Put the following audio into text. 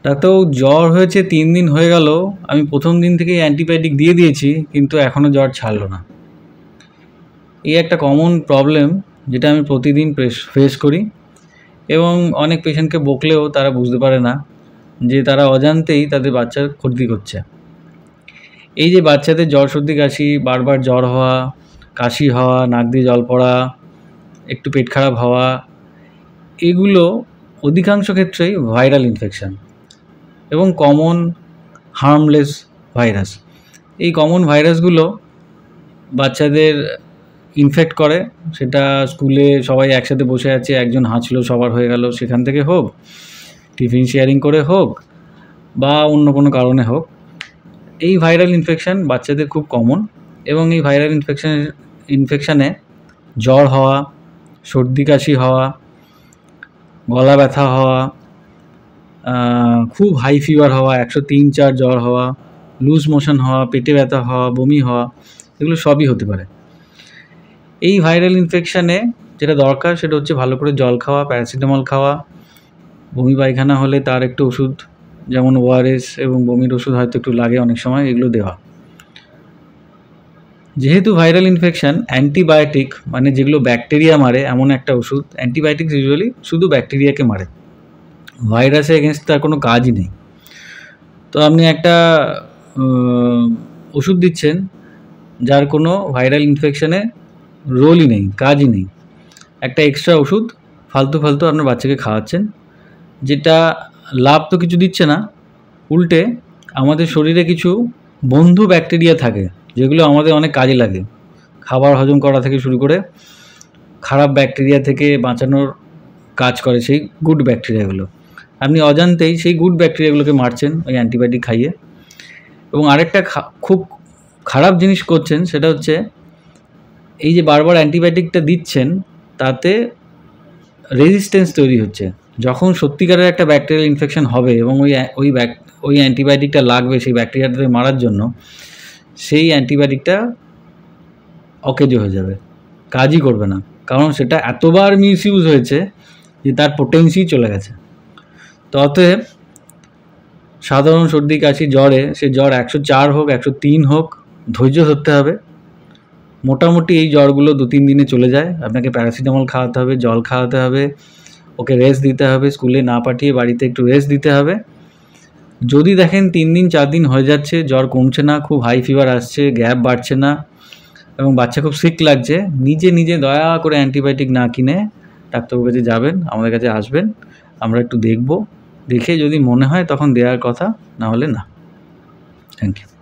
তাতেও জ্বর হয়েছে 3 দিন হয়ে গেল, আমি প্রথম দিন থেকেই অ্যান্টিবায়োটিক দিয়ে দিয়েছি, কিন্তু এখনও জ্বর ছাড়লো না। এই একটা কমন প্রবলেম যেটা আমি প্রতিদিন ফেস করি, এবং অনেক পেশেন্টকে বকলেও তারা বুঝতে পারে না যে তারা অজান্তেই তাদের বাচ্চার ক্ষতি করছে। এই যে বাচ্চাদের জ্বর সর্দি কাশি, বারবার জ্বর হওয়া, কাশি হওয়া, নাক দিয়ে জল পড়া, একটু পেট খারাপ হওয়া, এগুলো অধিকাংশ ক্ষেত্রেই ভাইরাল ইনফেকশান এবং কমন হার্মলেস ভাইরাস। এই কমন ভাইরাসগুলো বাচ্চাদের ইনফেক্ট করে, সেটা স্কুলে সবাই একসাথে বসে আছে, একজন হাঁচলো সবার হয়ে গেল, সেখান থেকে হোক, টিফিন শেয়ারিং করে হোক, বা অন্য কোনো কারণে হোক, এই ভাইরাল ইনফেকশান বাচ্চাদের খুব কমন। এবং এই ভাইরাল ইনফেকশানে জ্বর হওয়া, সর্দি কাশি হওয়া, গলা ব্যথা হওয়া, খুব হাই ফিভার হওয়া, 103-104 জ্বর হওয়া, লুজ মোশন হওয়া, পেটে ব্যথা হওয়া, বমি হওয়া, এগুলো সবই হতে পারে। এই ভাইরাল ইনফেকশানে যেটা দরকার সেটা হচ্ছে ভালো করে জল খাওয়া, প্যারাসিটামল খাওয়া, বমি পায়খানা হলে তার একটু ওষুধ, যেমন ওআরএস এবং বমির ওষুধ হয়তো একটু লাগে অনেক সময়, এগুলো দেওয়া। যেহেতু ভাইরাল ইনফেকশান, অ্যান্টিবায়োটিক মানে যেগুলো ব্যাকটেরিয়া মারে এমন একটা ওষুধ, অ্যান্টিবায়োটিক্স ইউজুয়ালি শুধু ব্যাকটেরিয়াকে মারে, ভাইরাসে এগেনস্ট তার কোনো কাজই নেই। তো আপনি একটা ওষুধ দিচ্ছেন যার কোনো ভাইরাল ইনফেকশানে রোলই নেই, কাজই নেই, একটা এক্সট্রা ওষুধ ফালতু আপনার বাচ্চাকে খাওয়াচ্ছেন, যেটা লাভ তো কিছু দিচ্ছে না, উল্টে আমাদের শরীরে কিছু বন্ধু ব্যাকটেরিয়া থাকে যেগুলো আমাদের অনেক কাজে লাগে, খাবার হজম করা থেকে শুরু করে খারাপ ব্যাকটেরিয়া থেকে বাঁচানোর কাজ করে সেই গুড ব্যাকটেরিয়াগুলো। আপনি অজান্তেই সেই গুড ব্যাকটেরিয়াগুলোকে মারছেন ওই অ্যান্টিবায়োটিক খাইয়ে। এবং আরেকটা খুব খারাপ জিনিস করছেন, সেটা হচ্ছে এই যে বারবার অ্যান্টিবায়োটিকটা দিচ্ছেন তাতে রেজিস্ট্যান্স তৈরি হচ্ছে। যখন সত্যিকারের একটা ব্যাকটেরিয়াল ইনফেকশন হবে এবং ওই অ্যান্টিবায়োটিকটা লাগবে সেই ব্যাকটেরিয়াটাকে মারার জন্য, সেই অ্যান্টিবায়োটিকটা অকেজো হয়ে যাবে, কাজই করবে না, কারণ সেটা এতবার মিসইউজ হয়েছে যে তার পোটেন্সি চলে গেছে। তো অতএব সাধারণ সর্দি কাশি জ্বরে, সে জ্বর 104 হোক 103 হোক, ধৈর্য ধরতে হবে। মোটামুটি এই জ্বরগুলো 2-3 দিনে চলে যায়। আপনাকে প্যারাসিটামল খাওয়াতে হবে, জল খাওয়াতে হবে, ওকে রেস্ট দিতে হবে, স্কুলে না পাঠিয়ে বাড়িতে একটু রেস্ট দিতে হবে। যদি দেখেন 3 দিন 4 দিন হয়ে যাচ্ছে, জ্বর কমছে না, খুব হাই ফিভার আসছে, গ্যাপ বাড়ছে না, এবং বাচ্চা খুব সিক লাগছে, নিজে দয়া করে অ্যান্টিবায়োটিক না কিনে ডাক্তারবাবুর কাছে যাবেন, আমাদের কাছে আসবেন, আমরা একটু দেখব, দেখে যদি মনে হয় তখন দেওয়ার কথা, না হলে না। Thank you.